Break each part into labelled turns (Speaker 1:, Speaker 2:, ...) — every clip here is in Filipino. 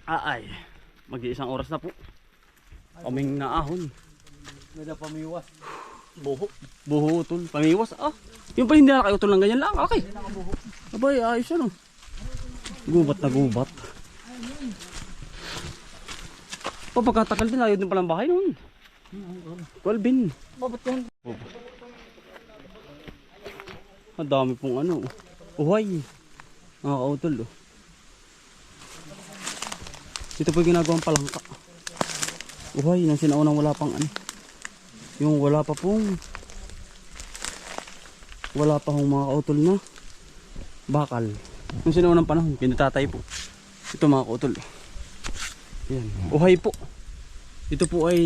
Speaker 1: Ay, mag-iisang oras na po. Kaming naahon.
Speaker 2: May na pamiwas.
Speaker 1: Buho. Buho utol. Pamiwas. Yung pa hindi nakakayutol ng ganyan lang. Okay. Abay, ayos yan. Gubat na gubat. Pagkatagal din, ayaw din palang bahay noon. 12 bin.
Speaker 2: Babat yan.
Speaker 1: Ang dami pong ano. Uhay. Nakakautol. Ito po yung ginagawang palangka. Uhay, nang sinaunang wala pang ano. Yung wala pa pong mga kautol na bakal. Nung sinaunang panahon, kinatatay po. Ito mga kautol. Yan. Uhay po. Ito po ay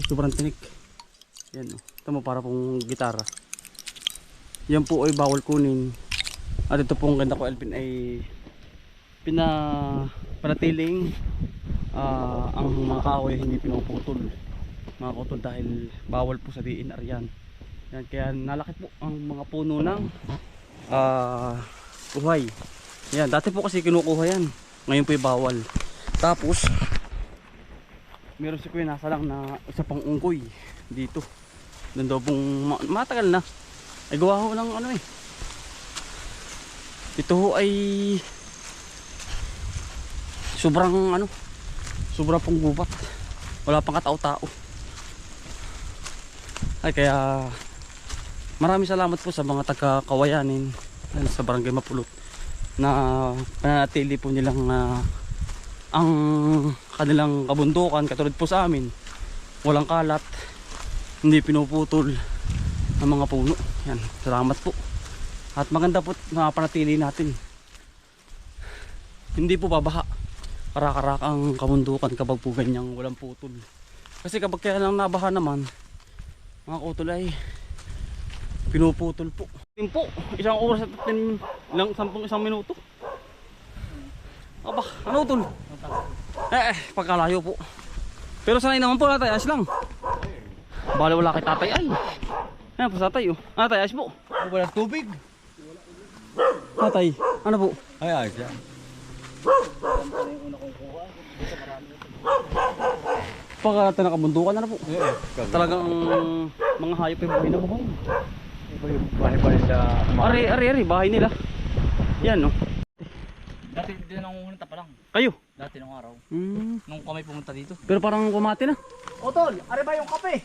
Speaker 1: sobrang tinik. Yan. Ito mo para pong gitara. Yan po ay bawal kunin. At ito pong ganda ko Alvin ay panatiling ang mga kahoy hindi pinuputol mga kautol dahil bawal po sa DNR yan. Yan kaya nalaki po ang mga puno ng uhay. Yan dati po kasi kinukuha yan, ngayon po ay bawal. Tapos meron si kuya nasa lang na isa pang unggoy dito. Doon daw pong matagal na ay gawa ho ng ano ito ho ay sobrang pong gubat, wala pang katao-tao. Ay kaya maraming salamat po sa mga taga-Kawayanin sa Barangay Mapulot na pananatili po nilang ang kanilang kabundukan katulad po sa amin, walang kalat, hindi pinuputol ang mga puno. Yan, salamat po. At maganda po na panatili natin, hindi po babaha, karak-karak ang kabundukan kapag po ganyang walang putol. Kasi kapag kaya lang nabaha naman mga kautol ay pinuputol po. Yun po, isang oras at 10 lang, 10 isang minuto. Aba, ano utol? Pagkalayo po. Pero sanay naman po natay, ayos lang. Bale wala kay tatay ay. Ayan po sa tatay oh. Tatay, ayos po.
Speaker 2: Walang tubig.
Speaker 1: Tatay, ano po?
Speaker 2: Ay, ayos yan.
Speaker 1: Pagka natin nakabundukan na po. Talagang mga hayop ay buhay na buhay.
Speaker 2: Bahay-bahay sa...
Speaker 1: Ari, bahay nila. Yan no.
Speaker 2: Dati din ang unang pa lang.
Speaker 1: Kayo?
Speaker 2: Dati nung araw.
Speaker 1: Hmm.
Speaker 2: Nung kami pumunta dito.
Speaker 1: Pero parang kumati na.
Speaker 2: Otol, ari ba yung kape?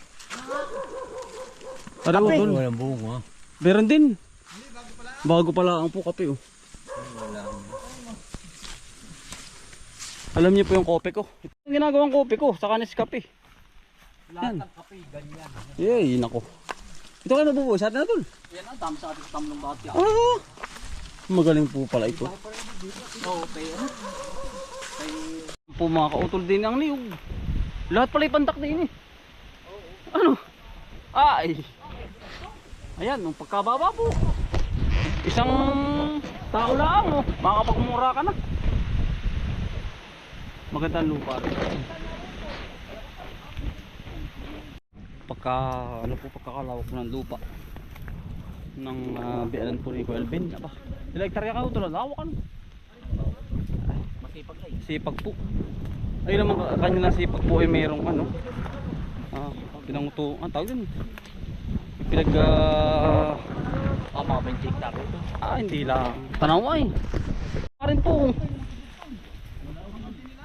Speaker 1: Ari utol.
Speaker 2: Walang buong ha.
Speaker 1: Meron din. Bago pala ang po kape oh. Alam niyo po yung kope ko. Ito yung ginagawang kope ko sa kanis kape.
Speaker 2: Lahat ng kape, ganyan.
Speaker 1: Yay, nako. Ito kayo mabubuhay sa atin na tol.
Speaker 2: Yan ang dami sa ating tamlong bati.
Speaker 1: Magaling po pala ito.
Speaker 2: Oo, pero...
Speaker 1: Po mga kautol din ang niyog. Lahat pala ipandak din eh. Ano? Ay. Ayan, nung pagkababa po. Isang tao lang oh. Makakapagmura ka na. Magandang lupa rin. Pagkakalawak ng lupa ng biyanan po ni Kuya Alvin. Aba, ilang hektarya ka utol, lawak ano?
Speaker 2: Masipag na eh.
Speaker 1: Sipag po. Ay naman kanyang sipag po ay merong ano. Pinanguto, ang tawag din.
Speaker 2: Mga 20 hektarya ito.
Speaker 1: Hindi lang. Tanaw ay. Parin po.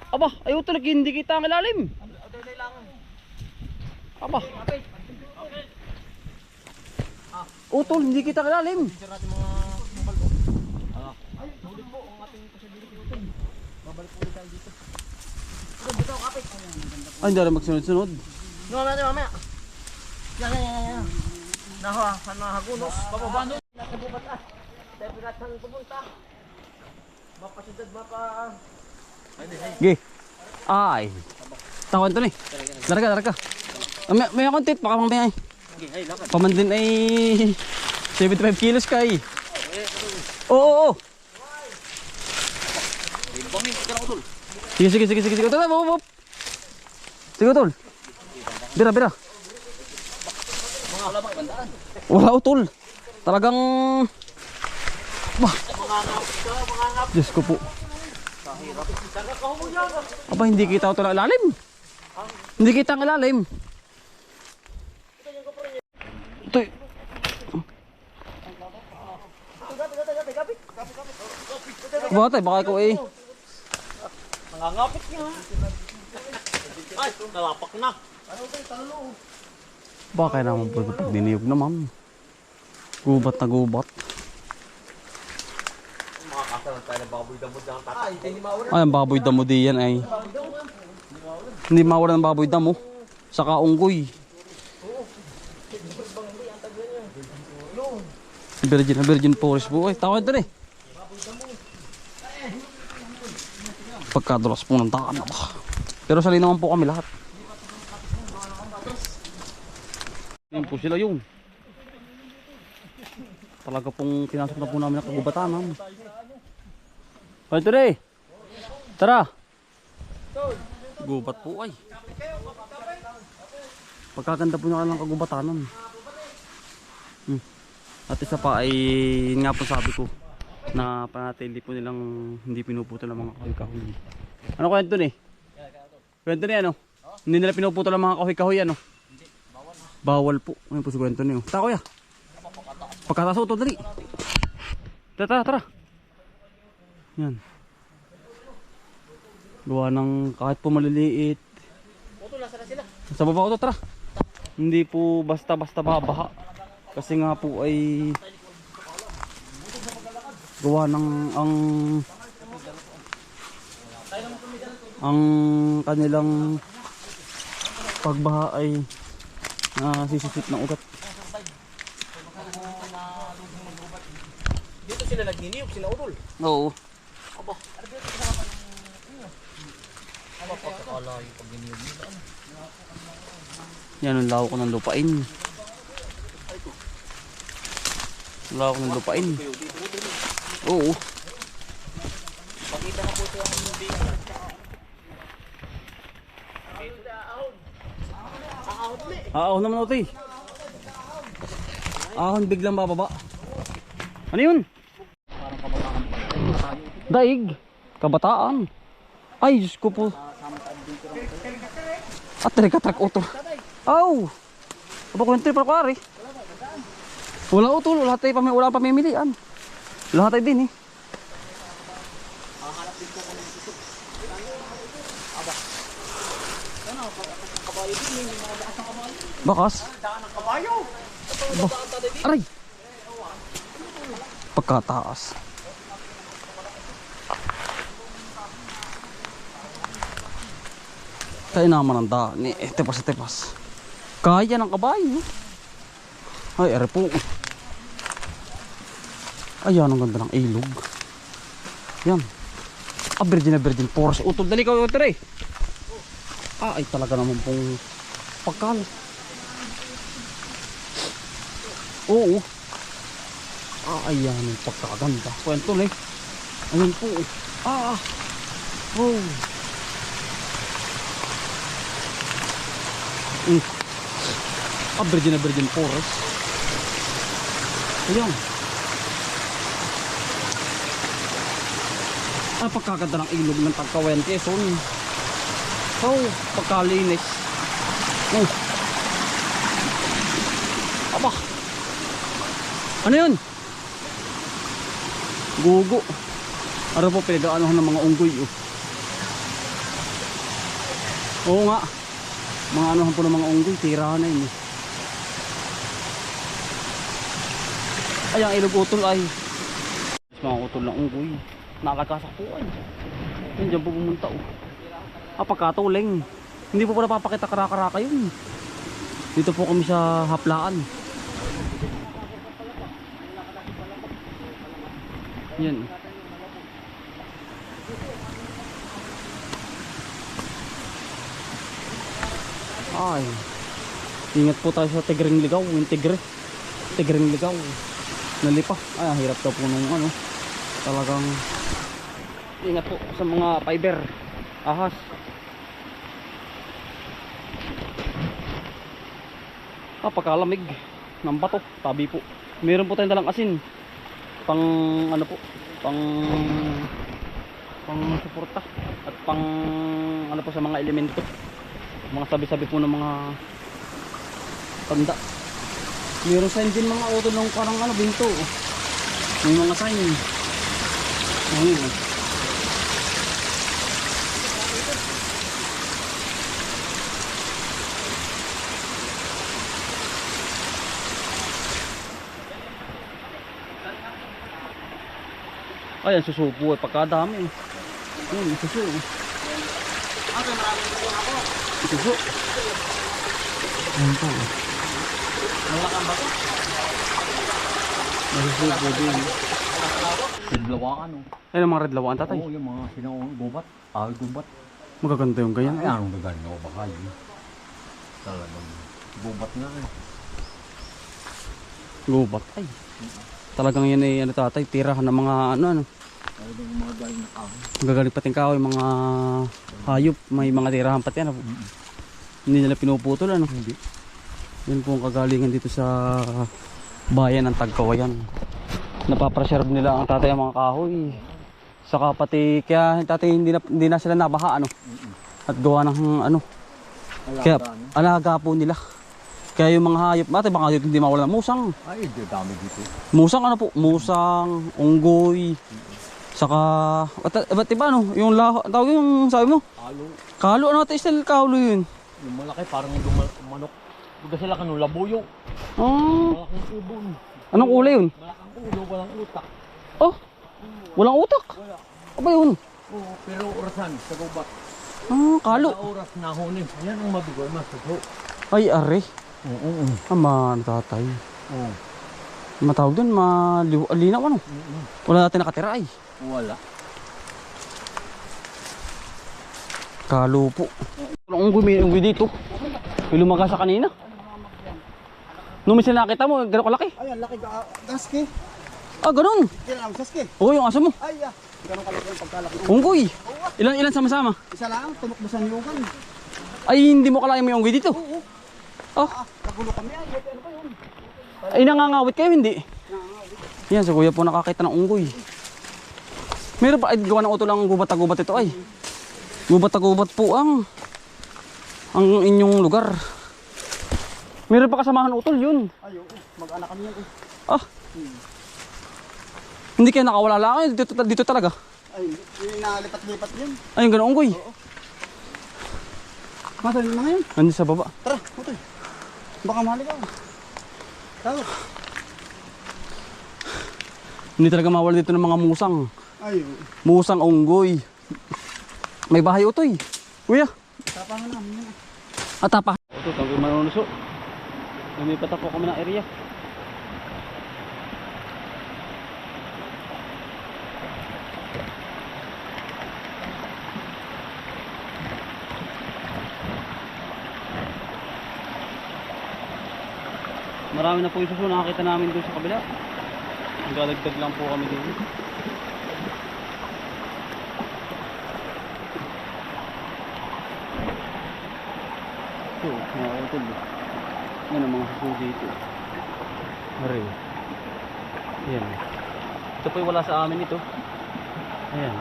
Speaker 1: Aba, ayaw talaga hindi kita ang ilalim. Aba. Utol, hindi kita ang ilalim.
Speaker 2: Picture natin mga balbo. Ay, sulit po ang ating posibility dito. Babalik po ulit tayo dito. Dito ang kapit.
Speaker 1: Ay, hindi rin magsunod-sunod.
Speaker 2: Tingnan natin mamaya. Yan. Nahagunos. Bababa nun. Nasa bubat ah. Dahil pinatang pupunta. Mapasyudad,
Speaker 1: Gi. Ay. Tawan to ni. Larga. May kontit baka mamaya ay. Pamandin ay 75 kilos ka ay. Oo. Sige. Tol. Sige tol. Bira. Wala utol. Talagang Diyos ko po. Aba, hindi kita ito na ilalim. Hindi kita ang ilalim. Ito. Batay, baka ikaw eh.
Speaker 2: Nangangapit niya. Ay, nalapak na.
Speaker 1: Baka naman po pag diniyog naman. Gubat na gubat.
Speaker 2: Makakasalan tayo ng baboy damo dyan. Ay, hindi mawala.
Speaker 1: Ay, ang baboy damo diyan ay. Hindi mawala ng baboy damo. Saka unggoy. Virgin forest po. Ay, tawad doon eh. Pagkadulas po ng daan. Pero sali naman po kami lahat. Yan po sila yun. Talaga pong pinasok na po namin ang kagubatanan. Ay, ito rin. Tara. Gubat po ay. Pagkaganda po na ng kagubatanan. At isa pa ay nga po sabi ko na panatili po nilang hindi pinuputol ng mga kahoy-kahoy. Ano kwento ni? Kwento ni ano? Hindi nila pinuputol ng mga kahoy-kahoy ano? Bawal po. Ano po sa kwento niyo? Tako ya. Pagkataas ito dali. Tara. Yan. Gawa ng kahit po maliliit.
Speaker 2: Puto, nasa na sila?
Speaker 1: Sa baba ito, tara. Hindi po basta-basta babaha. Kasi nga po ay gawa ng ang kanilang pagbaha ay nasisipit ng ugat.
Speaker 2: Dito sila nagniniyog, sila udol.
Speaker 1: Oo.
Speaker 2: Aba, pagkakala yung pag-niniyog nila.
Speaker 1: Yan ang lawak ng lupain. Lawak ng lupain. Oo.
Speaker 2: Pakita na po ito ang bing.
Speaker 1: Ahon naman ito eh. Ahon biglang bababa. Ano yun? Daig. Kabataan. Ay, Diyos ko po. At trek utol. Aw! Aba ko yung trip ako ari. Wala utol. Wala pamimilian. Lahat ay din eh. Bakas. Ba, aray. Pagkataas. Kaya naman ang daan eh. Tepas. Kaya ng kabayo. Ay, ere po. Ayan, ang ganda ng ilog. Yan. Virgin forest. Utol, dali ka utol eh. Ay talaga naman pong pagkal. Oo. Ayan ang pagkaganda. Kwento eh. Ayan po. Oh. Virgin forest. Ayan. Pagkaganda ng ilog ng Tagkawente. Pagkalinis. Aba. Ano yun? Gugo. Ano po pinag-aanohan ng mga unggoy Oo nga. Mga anuhan po ng mga unggoy. Tirahan na yun Ay, ang ilog utol ay mga utol ng unggoy. Nakakasak po ay. Yan dyan po pumunta pagkatuling. Hindi po napapakita karaka-raka yun. Dito po kami sa haplaan. Yan. Ay. Ingat po tayo sa tigring ligaw. Yung tigring ligaw. Nalipa. Ay, ang hirap daw po nung talagang ingat po sa mga fiber. Ahas. Pagkalamig ng bato, tabi po. Meron po tayong dalang asin. Pang pang suporta at pang ano po sa mga elemento, mga sabi-sabi po ng mga tanda. Meron sign din mga utol ng parang ano binto, may mga sign. Ayun. Ayan, susupo eh, pagkadami. Ayan, susu.
Speaker 2: Okay, maraming po ako.
Speaker 1: Susu. Ayan po.
Speaker 2: Malakang ba ito?
Speaker 1: Nasusupo din.
Speaker 2: Sidlawaan o.
Speaker 1: Ayan ang mga red lawaan tatay.
Speaker 2: Oo, yung mga sinaungang gubat. Gubat.
Speaker 1: Magaganda yung ganyan.
Speaker 2: Ay, anong gagano ko baka yun. Talagang gubat nga eh.
Speaker 1: Gubat. Ay. Talagang yan ay ano tatay, tirahan ng mga ano.
Speaker 2: Talagang mga galing na kahoy.
Speaker 1: Magagaling pating kahoy, mga hayop, may mga tirahan pati ano. Hindi nila pinuputol ano.
Speaker 2: Hindi.
Speaker 1: Yan po ang kagalingan dito sa bayan ng Tagkawayan. Napapreserve nila ang tatay ang mga kahoy. Saka pati kaya tatay hindi na sila nabaha ano. At gawa ng ano. Kaya alaga po nila. Kaya yung mga hayop natin, baka dito hindi mawala ng musang.
Speaker 2: Ay, dami dito.
Speaker 1: Musang ano po? Musang, unggoy. Saka, ba't iba ano? Yung tawag yung sabi mo?
Speaker 2: Halo.
Speaker 1: Kalo ano natin style kalo yun?
Speaker 2: Yung malaki parang manok. Buga sila kanong labuyo.
Speaker 1: Ah,
Speaker 2: Malaking ibon.
Speaker 1: anong kulay yun?
Speaker 2: Malakang ulo, walang utak.
Speaker 1: Oh, walang utak.
Speaker 2: Wala.
Speaker 1: Ano ba yun?
Speaker 2: Oo, pero orasan sa gubat.
Speaker 1: Ah, kalo.
Speaker 2: Sa oras na hunin. Yan ang mabigoy, masuso.
Speaker 1: Ay, are.
Speaker 2: Oo.
Speaker 1: Ama, tatay.
Speaker 2: Oo.
Speaker 1: Matawag dun, malinaw ano? Wala natin nakatira ay.
Speaker 2: Wala.
Speaker 1: Kalo po. Ang unggoy dito. May lumaga sa kanina. Nung minsan nakita mo, gano'n kalaki.
Speaker 2: Ay, ang laki ka. Gaski.
Speaker 1: Ah, gano'n.
Speaker 2: Yan ang gaski.
Speaker 1: Oo, yung aso mo.
Speaker 2: Ay, ganun kalaki yung pagkalaki.
Speaker 1: Unggoy. Ilan sama-sama?
Speaker 2: Isa lang, tumakbo sa niyugan.
Speaker 1: Ay, hindi mo kalahin mo yung unggoy dito.
Speaker 2: Oo.
Speaker 1: Oh,
Speaker 2: Nagulo kami. Ay, ano pa yun?
Speaker 1: ay nangangawit kayo, hindi? Yan, si kuya po nakakita ng unggoy. Meron pa, ay gawa ng utol ang gubat na gubat ito ay. Gubat na gubat po ang inyong lugar. Meron pa kasamahan utol yun.
Speaker 2: Ay, oo. Mag-anak kami yan.
Speaker 1: Ah. Hindi kayo nakawala lang dito talaga.
Speaker 2: Ay, yung nalipat-lipat yun.
Speaker 1: Ayun, gano'ng unggoy.
Speaker 2: Masan na ngayon?
Speaker 1: Nandun sa baba.
Speaker 2: Tara, utol. Baka mahali ka. Tara.
Speaker 1: Hindi talaga mawala dito ng mga musang.
Speaker 2: Ay, oo.
Speaker 1: Musang, unggoy. May bahay utoy. Kuya.
Speaker 2: Tapangan namin yun.
Speaker 1: At tapa. Ito, kami manunuso. Lumipat ako kami ng area. Marami na po yung suso nakakita namin doon sa kabila. Nagdadagdag lang po kami dito. Ito, mga utol. Yan ang mga suso dito. Mari. Ayan. Ito po wala sa amin ito. Ayan.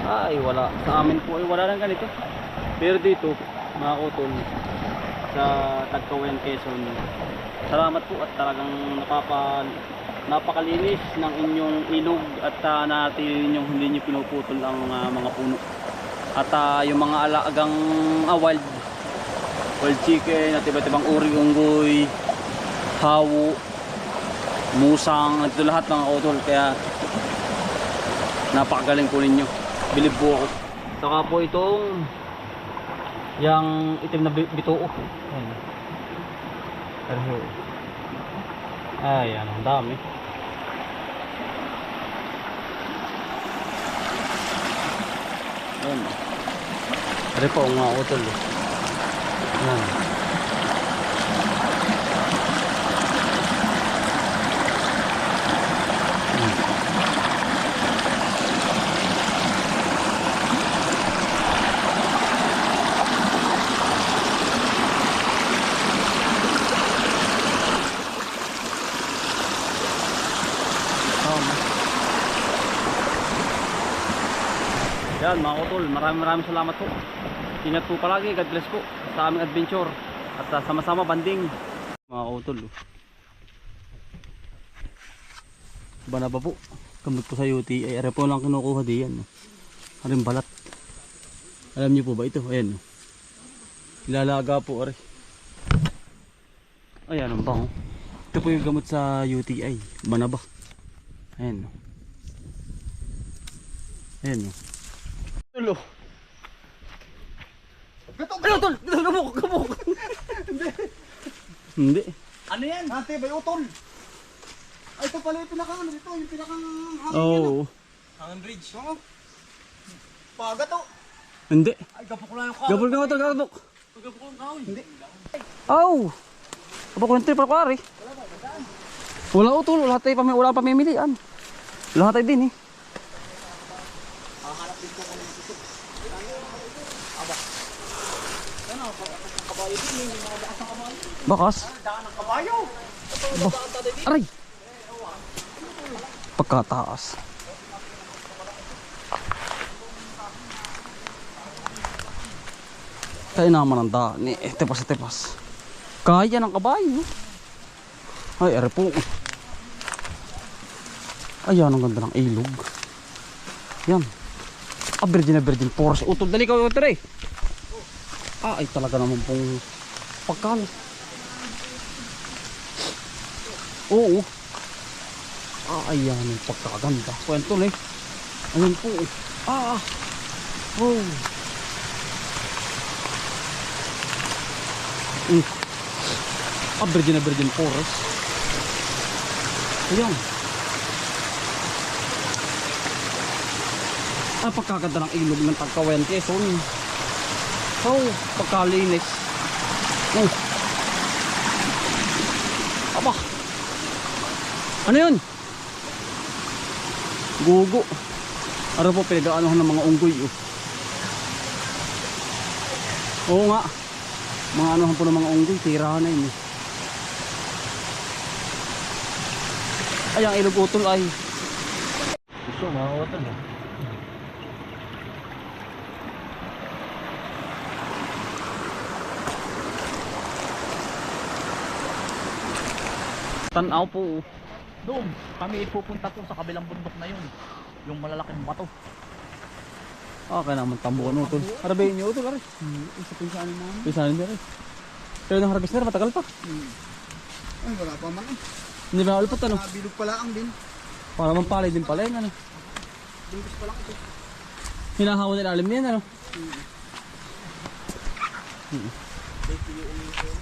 Speaker 1: Ay, wala. Sa amin po ay wala lang ganito. Pero dito, mga utol, sa Tagkawayan, Quezon, salamat po at talagang napakalinis ng inyong ilog at natin ninyong hindi nyo pinuputol ang mga puno at yung mga alagang wild chicken at iba't ibang uri unggoy, hawo, musang at ito lahat mga utol, kaya napakagaling po ninyo, bilib po ako. Saka po itong yang itim na bituo. Ayan, ang dami. Ayan. Pare po ang mga utol. Ayan. Ayan mga utol, maraming salamat po. Ingat po palagi, God bless po sa aming adventure. At sama-sama banding mga utol. Bana ba po? Kamot po sa UTI. Ay po lang kinukuha diyan. Aring balat. Alam niyo po ba ito? Ayan. Ilalaga po are. Ayan ang bango. Ito po yung gamot sa UTI. Bana ba? Ayan. Ayan. Tulo. Ay, utol! Gamok! Hindi.
Speaker 2: Ano yan? Ate, bay utol. Ay, ito pala yung pinakang ano dito, yung pinakang hangin
Speaker 1: Oo.
Speaker 2: yan.
Speaker 1: Oh.
Speaker 2: Hangin bridge. Oo. Paga to.
Speaker 1: Hindi.
Speaker 2: Ay, gapok lang yung kahoy.
Speaker 1: Gabol ka utol, gabok.
Speaker 2: Gapok lang yung kahoy. Hindi.
Speaker 1: Aw! Gabok ng trip ako ari. Wala utol, wala pamimilian. Lahat ay din eh.
Speaker 2: Hahanap din ko kung ito. Aba. Ano, kabayo din, may mga bakas ng kabayo.
Speaker 1: Bakas.
Speaker 2: Daan ng kabayo.
Speaker 1: Aray! Pagkataas. Kaya naman ang daan eh. Tepas. Kaya ng kabayo. Ay, are po. Ayan, ang ganda ng ilog. Yan. Virgin forest. Utol, dali ka utol eh. Ay talaga naman pong pagkal. Oo. Ayan ang pagkaganda. Kwento eh. Ayan po. Oh. Virgin forest. Ayan. Pagkaganda ng ilog ng Tagkawayan, Quezon. Oh, pagkalinis. Oh. Aba. Ano yun? Gugo. Ano po, pinag-aanohan ng mga unggoy. Oh. Oo nga. Mga anuhan po ng mga unggoy. Tirahan na yun. Ay, ang ilog utol ay.
Speaker 2: Gusto, mga utol.
Speaker 1: Tanaw po.
Speaker 2: Doon, kami ipupunta po sa kabilang bundok na yun. Yung malalaking bato.
Speaker 1: Kaya naman tambukan utol. Harabayin niyo utol, aray.
Speaker 2: Isa pinsanin namin.
Speaker 1: Pisanin niya rin. Pero nang harvest na rin, matagal pa.
Speaker 2: Ay, wala pa man eh.
Speaker 1: Hindi ba ulpot ano?
Speaker 2: Bilog pala ang din.
Speaker 1: Para mampalay din pala yun ano.
Speaker 2: Bilog pala ito.
Speaker 1: Hinahawan nila alim yan ano.
Speaker 2: Dito yung